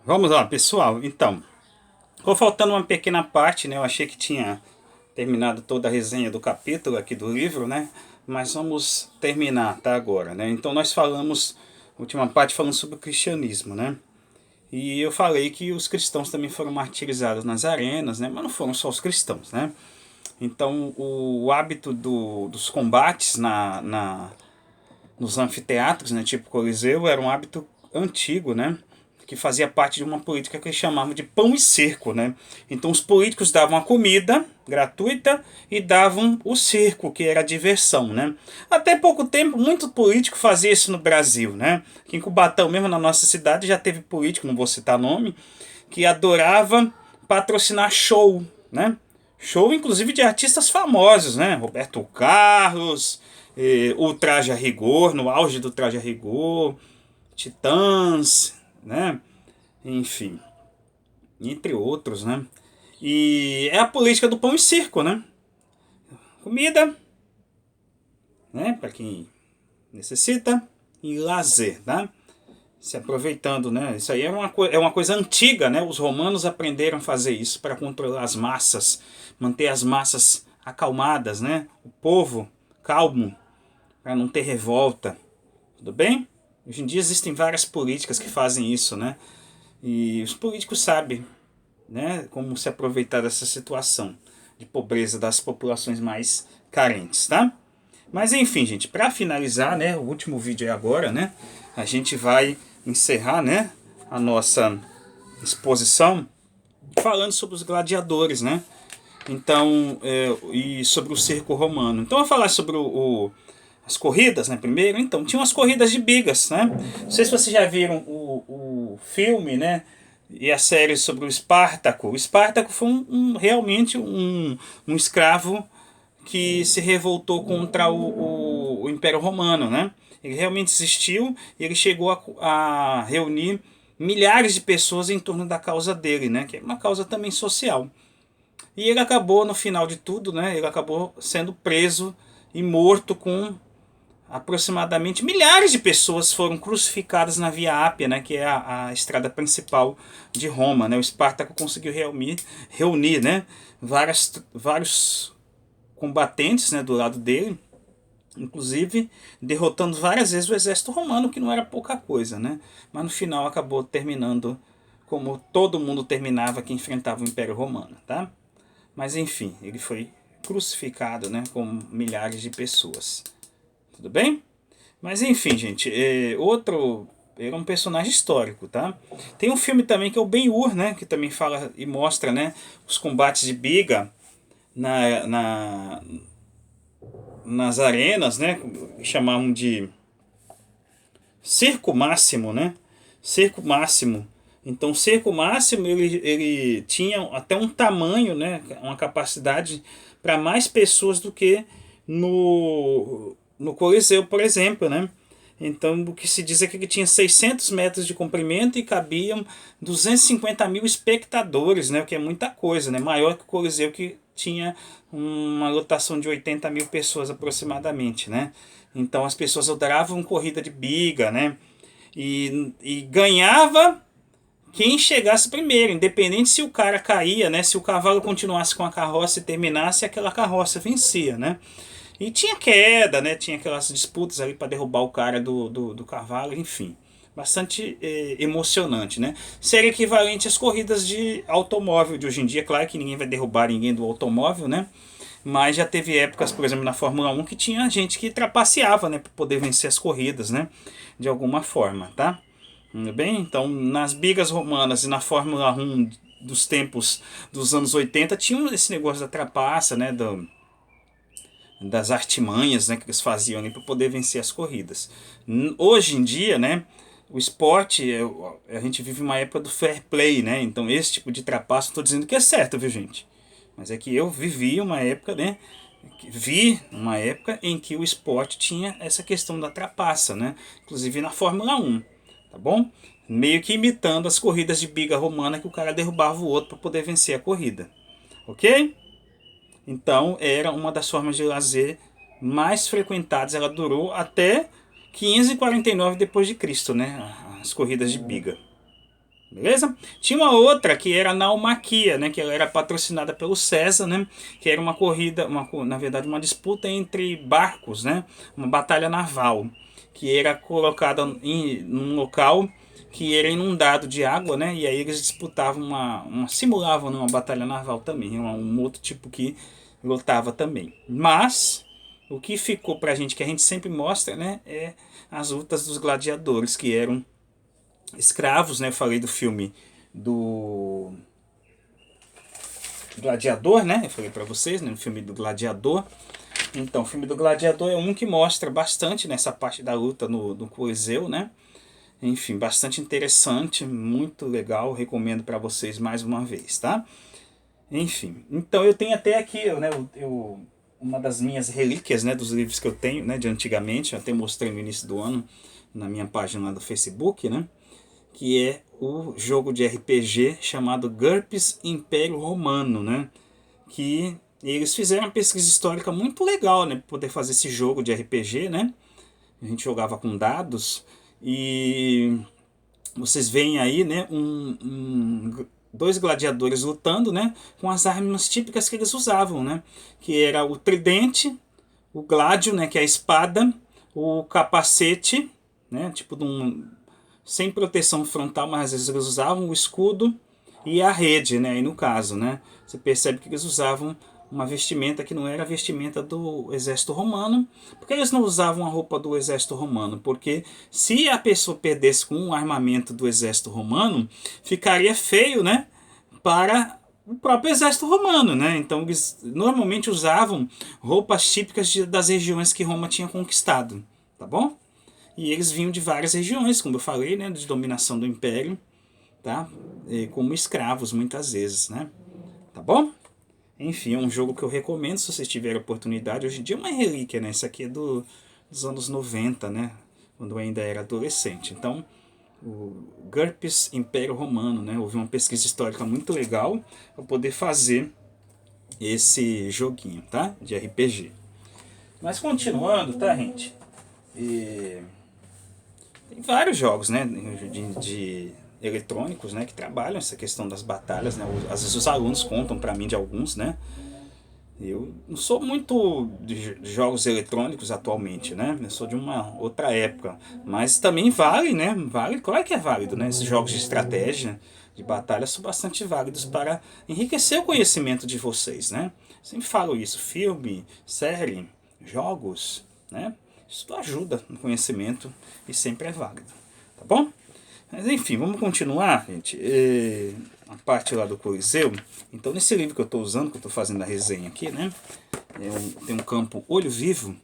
Vamos lá, pessoal. Então, ficou faltando uma pequena parte, né? Eu achei que tinha terminado toda a resenha do capítulo aqui do livro, né? Mas vamos terminar, tá? Agora, né? Então, nós falamos, última parte, falando sobre o cristianismo, né? E eu falei que os cristãos também foram martirizados nas arenas, né? Mas não foram só os cristãos, né? Então, o hábito dos combates nos anfiteatros, né, tipo Coliseu, era um hábito antigo, né, que fazia parte de uma política que eles chamavam de pão e cerco, né. Então os políticos davam a comida gratuita e davam o cerco, que era a diversão, né. Até pouco tempo, muito político fazia isso no Brasil, né. Aqui em Cubatão, mesmo na nossa cidade, já teve político, não vou citar nome, que adorava patrocinar show, né. Show, inclusive, de artistas famosos, né? Roberto Carlos, o Traje a Rigor, no auge do Traje a Rigor, Titãs, né? Enfim, entre outros, né? E é a política do pão e circo, né? Comida, né? Para quem necessita, e lazer, tá? Se aproveitando, né? Isso aí é uma coisa antiga, né? Os romanos aprenderam a fazer isso para controlar as massas, manter as massas acalmadas, né? O povo calmo, para não ter revolta. Tudo bem? Hoje em dia existem várias políticas que fazem isso, né? E os políticos sabem, né, como se aproveitar dessa situação de pobreza das populações mais carentes, tá? Mas enfim, gente, para finalizar, né, o último vídeo é agora, né? A gente vai encerrar, né, a nossa exposição falando sobre os gladiadores, né? Então, e sobre o cerco romano. Então, eu vou falar sobre as corridas, né, primeiro. Então, tinham as corridas de bigas, né? Não sei se vocês já viram o filme, né, e a série sobre o Espartaco. O Espartaco foi realmente um escravo que se revoltou contra o Império Romano, né? Ele realmente existiu e ele chegou a reunir milhares de pessoas em torno da causa dele, né? Que é uma causa também social. E ele acabou, no final de tudo, né? Ele acabou sendo preso e morto com aproximadamente milhares de pessoas foram crucificadas na Via Ápia, né, que é a estrada principal de Roma, né? O Espartaco conseguiu reunir, né, vários combatentes, né, do lado dele, inclusive derrotando várias vezes o exército romano, que não era pouca coisa, né? Mas no final acabou terminando como todo mundo terminava que enfrentava o Império Romano, tá? Mas enfim, ele foi crucificado, né, com milhares de pessoas. Tudo bem? Mas enfim, gente, outro era um personagem histórico, tá? Tem um filme também que é o Ben-Hur, né, que também fala e mostra, né, os combates de biga na, na, nas arenas, né, que chamavam de cerco máximo, né? Cerco máximo. Então, o cerco máximo ele tinha até um tamanho, né, uma capacidade para mais pessoas do que no Coliseu, por exemplo, né? Então, o que se diz é que ele tinha 600 metros de comprimento e cabiam 250 mil espectadores, né? O que é muita coisa, né? Maior que o Coliseu, que tinha uma lotação de 80 mil pessoas aproximadamente, né? Então, as pessoas adoravam corrida de biga, né? E ganhava quem chegasse primeiro, independente se o cara caía, né? Se o cavalo continuasse com a carroça e terminasse, aquela carroça vencia, né? E tinha queda, né? Tinha aquelas disputas ali para derrubar o cara do cavalo, enfim. Bastante emocionante, né? Seria equivalente às corridas de automóvel de hoje em dia. Claro que ninguém vai derrubar ninguém do automóvel, né? Mas já teve épocas, por exemplo, na Fórmula 1 que tinha gente que trapaceava, né? Para poder vencer as corridas, né? De alguma forma, tá? Tudo bem? Então, nas bigas romanas e na Fórmula 1 dos tempos dos anos 80 tinha esse negócio da trapaça, né? Das artimanhas, né, que eles faziam para poder vencer as corridas. Hoje em dia, né, o esporte, a gente vive uma época do fair play, né? Então esse tipo de trapaça, estou dizendo que é certo, viu, gente? Mas é que eu vivi uma época, né? Vi uma época em que o esporte tinha essa questão da trapaça, né? Inclusive na Fórmula 1, tá bom? Meio que imitando as corridas de biga romana que o cara derrubava o outro para poder vencer a corrida, ok? Então era uma das formas de lazer mais frequentadas. Ela durou até 549 depois de Cristo, né? As corridas de biga. Beleza? Tinha uma outra que era a naumaquia, né, que ela era patrocinada pelo César, né, que era uma corrida, na verdade uma disputa entre barcos, né, uma batalha naval, que era colocada num local que era inundado de água, né, e aí eles disputavam simulavam, né, uma batalha naval também, um outro tipo que lutava também. Mas o que ficou pra gente, que a gente sempre mostra, né, é as lutas dos gladiadores, que eram escravos, né? Eu falei do filme do Gladiador, né? Eu falei para vocês, né? O filme do Gladiador. Então, o filme do Gladiador é um que mostra bastante nessa parte da luta no Coliseu, né? Enfim, bastante interessante, muito legal, recomendo para vocês mais uma vez, tá? Enfim, então eu tenho até aqui, né, uma das minhas relíquias, né, dos livros que eu tenho, né, de antigamente, eu até mostrei no início do ano na minha página lá do Facebook, né? Que é o jogo de RPG chamado GURPS Império Romano, né? Que eles fizeram uma pesquisa histórica muito legal, né? Para poder fazer esse jogo de RPG, né? A gente jogava com dados e vocês veem aí, né? Dois gladiadores lutando, né? Com as armas típicas que eles usavam, né? Que era o tridente, o gládio, né? Que é a espada, o capacete, né? Tipo de um sem proteção frontal, mas às vezes eles usavam o escudo e a rede, né? E no caso, né? Você percebe que eles usavam uma vestimenta que não era a vestimenta do exército romano. Por que eles não usavam a roupa do exército romano? Porque se a pessoa perdesse com o armamento do exército romano, ficaria feio, né? Para o próprio exército romano, né? Então eles normalmente usavam roupas típicas das regiões que Roma tinha conquistado, tá bom? E eles vinham de várias regiões, como eu falei, né, de dominação do império, tá? E como escravos muitas vezes, né? Tá bom? Enfim, é um jogo que eu recomendo se vocês tiverem oportunidade. Hoje em dia é uma relíquia, né? Isso aqui é dos anos 90, né? Quando eu ainda era adolescente. Então, o GURPS Império Romano, né? Houve uma pesquisa histórica muito legal para poder fazer esse joguinho, tá? De RPG. Mas continuando, tá, gente? E tem vários jogos, né, de eletrônicos, né, que trabalham essa questão das batalhas, né. Às vezes os alunos contam para mim de alguns, né. Eu não sou muito de jogos eletrônicos atualmente, né. Eu sou de uma outra época, mas também vale, né. Vale, claro que é válido, né. Esses jogos de estratégia, de batalha são bastante válidos para enriquecer o conhecimento de vocês, né. Sempre falo isso, filme, série, jogos, né. Isso ajuda no conhecimento e sempre é válido, tá bom? Mas enfim, vamos continuar, gente. A parte lá do Coliseu. Então, nesse livro que eu estou usando, que eu estou fazendo a resenha aqui, né? Tem um campo olho vivo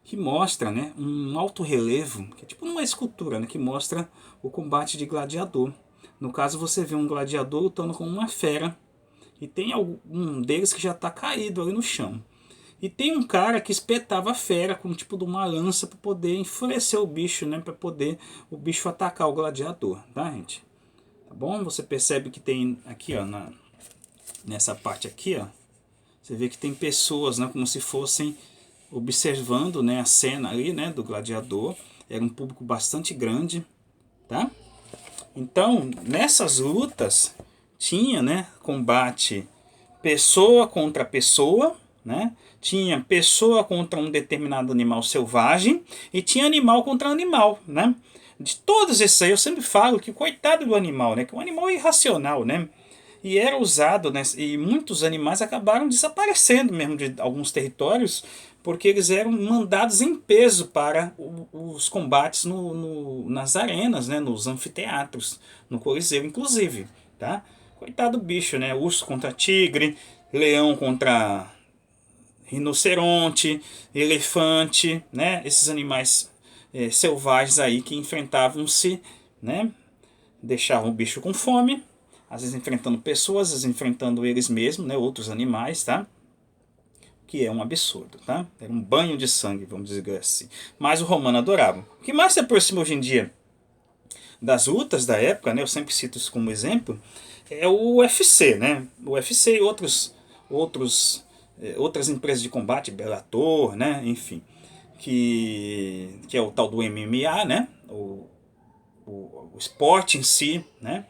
que mostra, né, um alto relevo, que é tipo uma escultura, né, que mostra o combate de gladiador. No caso, você vê um gladiador lutando com uma fera e tem algum deles que já está caído ali no chão. E tem um cara que espetava a fera com tipo de uma lança para poder enfurecer o bicho, né? Para poder o bicho atacar o gladiador, tá, gente? Tá bom? Você percebe que tem aqui, ó, nessa parte aqui, ó. Você vê que tem pessoas, né? Como se fossem observando, né? A cena ali, né? Do gladiador. Era um público bastante grande, tá? Então, nessas lutas tinha, né? Combate pessoa contra pessoa, né? Tinha pessoa contra um determinado animal selvagem e tinha animal contra animal, né? De todos esses aí eu sempre falo que coitado do animal, né? Que o animal é irracional, né? E era usado, né? E muitos animais acabaram desaparecendo mesmo de alguns territórios porque eles eram mandados em peso para os combates nas arenas, né? Nos anfiteatros, no Coliseu, inclusive, tá? Coitado do bicho, né? Urso contra tigre, leão contra rinoceronte, elefante, né? Esses animais selvagens aí que enfrentavam-se, né? Deixavam o bicho com fome, às vezes enfrentando pessoas, às vezes enfrentando eles mesmos, né? Outros animais, tá? Que é um absurdo, tá? Era um banho de sangue, vamos dizer assim. Mas o romano adorava. O que mais se aproxima hoje em dia das lutas da época, né? Eu sempre cito isso como exemplo, é o UFC, né? O UFC e outras empresas de combate, Bellator, né? Enfim, que é o tal do MMA, né? O esporte em si, né?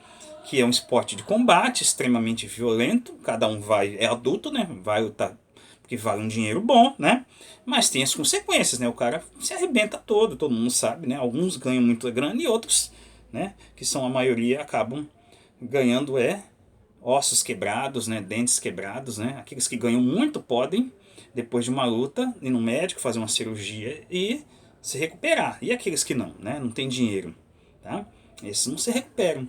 que é um esporte de combate extremamente violento, cada um é adulto, né, vai lutar porque vale um dinheiro bom, né, mas tem as consequências, né, o cara se arrebenta todo mundo sabe, né, alguns ganham muita grana e outros, né, que são a maioria, acabam ganhando ossos quebrados, né, dentes quebrados, né, aqueles que ganham muito podem, depois de uma luta, ir no médico, fazer uma cirurgia e se recuperar, e aqueles que não, né, não tem dinheiro, tá, esses não se recuperam.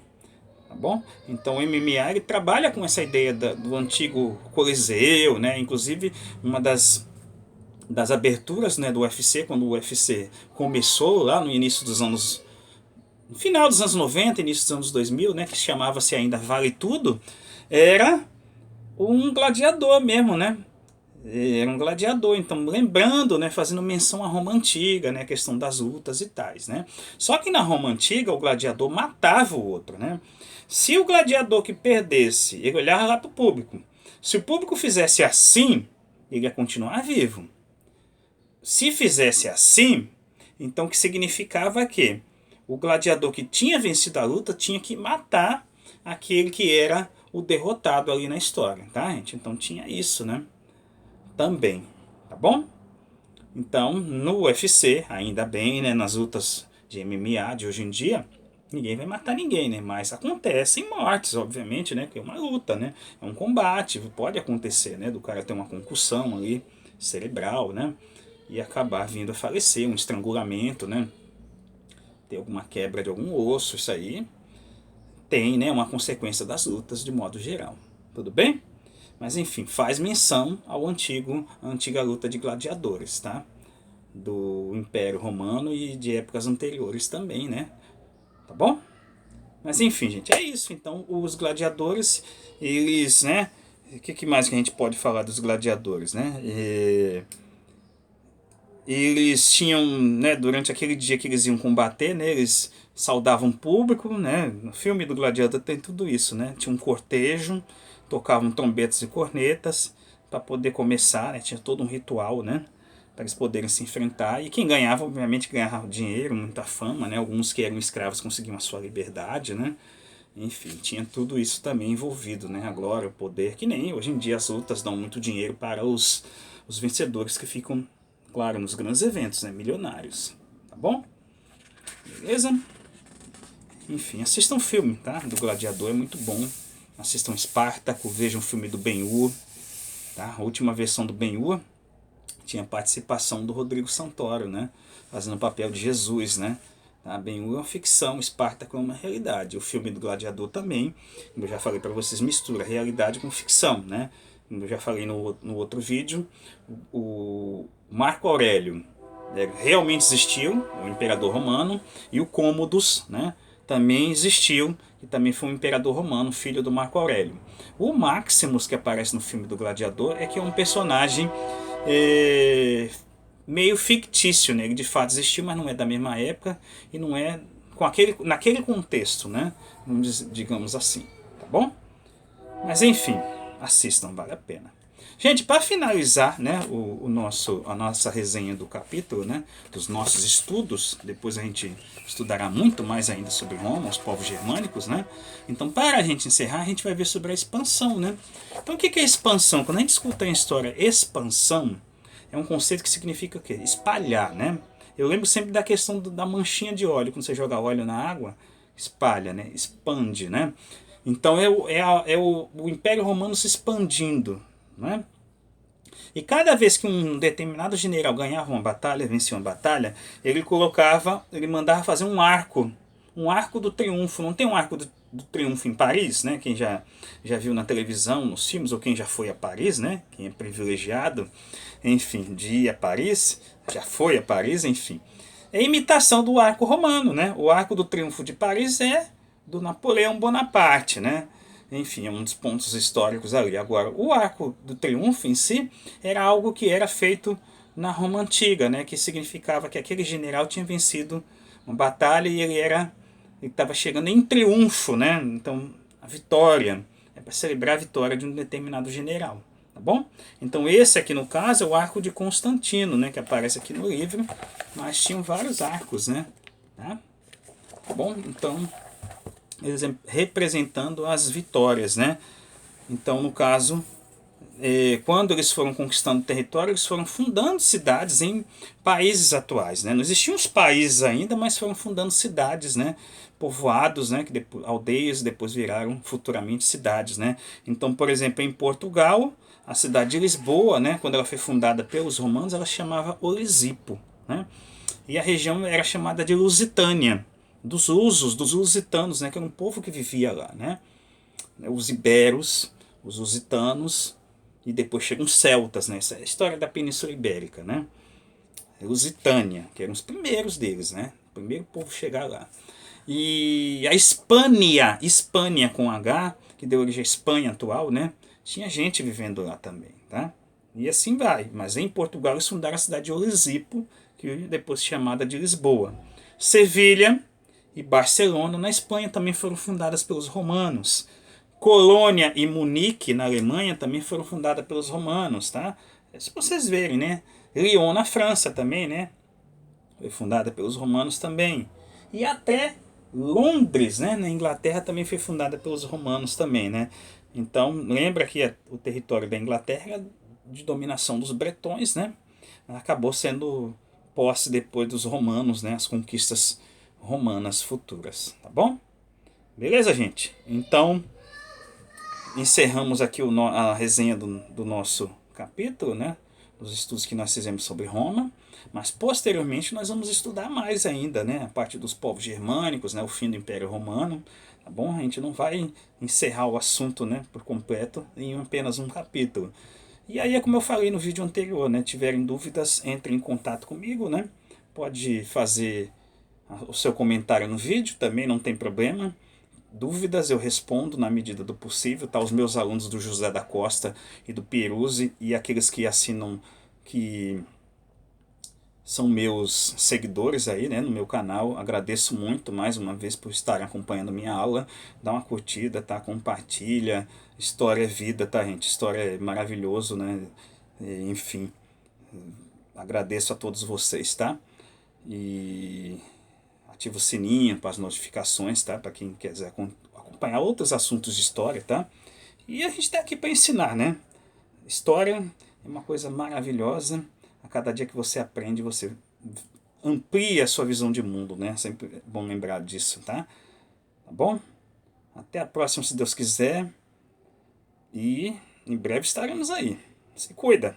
Tá bom? Então o MMA ele trabalha com essa ideia do antigo Coliseu, né? Inclusive uma das aberturas, né, do UFC, quando o UFC começou lá no início dos anos, no final dos anos 90, início dos anos 2000, né, que chamava-se ainda Vale Tudo, era um gladiador mesmo, né? Era um gladiador, então lembrando, né, fazendo menção à Roma Antiga, né, a questão das lutas e tais, né? Só que na Roma Antiga o gladiador matava o outro, né? Se o gladiador que perdesse, ele olhava lá para o público. Se o público fizesse assim, ele ia continuar vivo. Se fizesse assim, então o que significava que o gladiador que tinha vencido a luta tinha que matar aquele que era o derrotado ali na história, tá, gente? Então tinha isso, né? Também, tá bom? Então, no UFC, ainda bem, né, nas lutas de MMA de hoje em dia, ninguém vai matar ninguém, né? Mas acontecem mortes, obviamente, né? Que é uma luta, né? É um combate, pode acontecer, né? Do cara ter uma concussão ali cerebral, né? E acabar vindo a falecer, um estrangulamento, né? Ter alguma quebra de algum osso, isso aí tem, né? Uma consequência das lutas de modo geral. Tudo bem? Mas enfim, faz menção à antiga luta de gladiadores, tá? Do Império Romano e de épocas anteriores também, né? Tá bom? Mas enfim, gente, é isso. Então, os gladiadores, eles, né? O que mais que a gente pode falar dos gladiadores, né? Eles tinham, né, durante aquele dia que eles iam combater, né, eles saudavam o público, né? No filme do Gladiador tem tudo isso, né? Tinha um cortejo, tocavam trombetas e cornetas para poder começar, né? Tinha todo um ritual, né? Para eles poderem se enfrentar. E quem ganhava, obviamente, ganhava dinheiro, muita fama, né? Alguns que eram escravos conseguiam a sua liberdade, né? Enfim, tinha tudo isso também envolvido, né? A glória, o poder, que nem hoje em dia as lutas dão muito dinheiro para os vencedores que ficam, claro, nos grandes eventos, né? Milionários, tá bom? Beleza? Enfim, assistam o filme, tá? Do Gladiador, é muito bom. Assistam Espartaco, vejam o filme do Ben-Hur, tá? A última versão do Ben-Hur tinha participação do Rodrigo Santoro, né? Fazendo o papel de Jesus, né? Tá? Ben-Hur é uma ficção, Espartaco é uma realidade. O filme do Gladiador também, como eu já falei para vocês, mistura realidade com ficção, né? Como eu já falei no outro vídeo, o Marco Aurélio, né, realmente existiu, o imperador romano, e o Cômodos, né, também existiu, que também foi um imperador romano, filho do Marco Aurélio. O Maximus, que aparece no filme do Gladiador, é que é um personagem meio fictício, né? Ele de fato existiu, mas não é da mesma época e não é naquele contexto, né? Digamos assim, tá bom? Mas enfim, assistam, vale a pena. Gente, para finalizar, né, a nossa resenha do capítulo, né, dos nossos estudos, depois a gente estudará muito mais ainda sobre Roma, os povos germânicos, né? Então, para a gente encerrar, a gente vai ver sobre a expansão, né? Então, o que é expansão? Quando a gente escuta em história expansão, é um conceito que significa o quê? Espalhar, né? Eu lembro sempre da questão da manchinha de óleo, quando você joga óleo na água, espalha, né? Expande, né? Então é o Império Romano se expandindo, né? E cada vez que um determinado general ganhava uma batalha, vencia uma batalha, ele mandava fazer um arco do triunfo. Não tem um arco do triunfo em Paris, né? Quem já viu na televisão, nos filmes, ou quem já foi a Paris, né? Quem é privilegiado, enfim, de ir a Paris, já foi a Paris, enfim. É imitação do arco romano, né? O arco do triunfo de Paris é do Napoleão Bonaparte, né? Enfim, é um dos pontos históricos ali. Agora, o arco do triunfo em si era algo que era feito na Roma Antiga, né? Que significava que aquele general tinha vencido uma batalha e ele estava chegando em triunfo, né? Então, a vitória é para celebrar a vitória de um determinado general, tá bom? Então, esse aqui no caso é o arco de Constantino, né? Que aparece aqui no livro, mas tinham vários arcos, né? Tá bom? Então, representando as vitórias, né? Então, no caso, quando eles foram conquistando território, eles foram fundando cidades em países atuais, né? Não existiam os países ainda, mas foram fundando cidades, né? Povoados, né? Que depois, aldeias depois viraram futuramente cidades, né? Então, por exemplo, em Portugal, a cidade de Lisboa, né? Quando ela foi fundada pelos romanos, ela chamava Olisipo, né? E a região era chamada de Lusitânia, dos lusos, dos lusitanos, né? Que era um povo que vivia lá, né? Os iberos, os lusitanos, e depois chegam os celtas, né? Essa é a história da Península Ibérica, né? Lusitânia, que eram os primeiros deles, né? O primeiro povo a chegar lá. E a Hispânia, Hispânia com H, que deu origem à Espanha atual, né? Tinha gente vivendo lá também, tá? E assim vai. Mas em Portugal eles fundaram a cidade de Olisipo, que depois chamada de Lisboa. Sevilha e Barcelona, na Espanha, também foram fundadas pelos romanos. Colônia e Munique, na Alemanha, também foram fundadas pelos romanos, tá? É se vocês verem, né? Lyon, na França, também, né? Foi fundada pelos romanos também. E até Londres, né? Na Inglaterra, também foi fundada pelos romanos também, né? Então, lembra que o território da Inglaterra era de dominação dos bretões, né? Acabou sendo posse depois dos romanos, né? As conquistas romanas futuras, tá bom? Beleza, gente? Então, encerramos aqui a resenha do nosso capítulo, né? Dos estudos que nós fizemos sobre Roma, mas posteriormente nós vamos estudar mais ainda, né? A parte dos povos germânicos, né? O fim do Império Romano, tá bom? A gente não vai encerrar o assunto, né? Por completo em apenas um capítulo. E aí é como eu falei no vídeo anterior, né? Tiverem dúvidas, entre em contato comigo, né? Pode fazer o seu comentário no vídeo, também não tem problema. Dúvidas eu respondo na medida do possível, tá? Os meus alunos do José da Costa e do Peruzzi e aqueles que assinam, que são meus seguidores aí, né, no meu canal, agradeço muito mais uma vez por estarem acompanhando minha aula. Dá uma curtida, tá? Compartilha. História é vida, tá, gente? História é maravilhoso, né? Enfim, agradeço a todos vocês, tá? E ativa o sininho para as notificações, tá? Para quem quiser acompanhar outros assuntos de história, tá? E a gente está aqui para ensinar, né? História é uma coisa maravilhosa. A cada dia que você aprende, você amplia a sua visão de mundo, né? Sempre é bom lembrar disso, tá? Tá bom? Até a próxima, se Deus quiser. E em breve estaremos aí. Se cuida!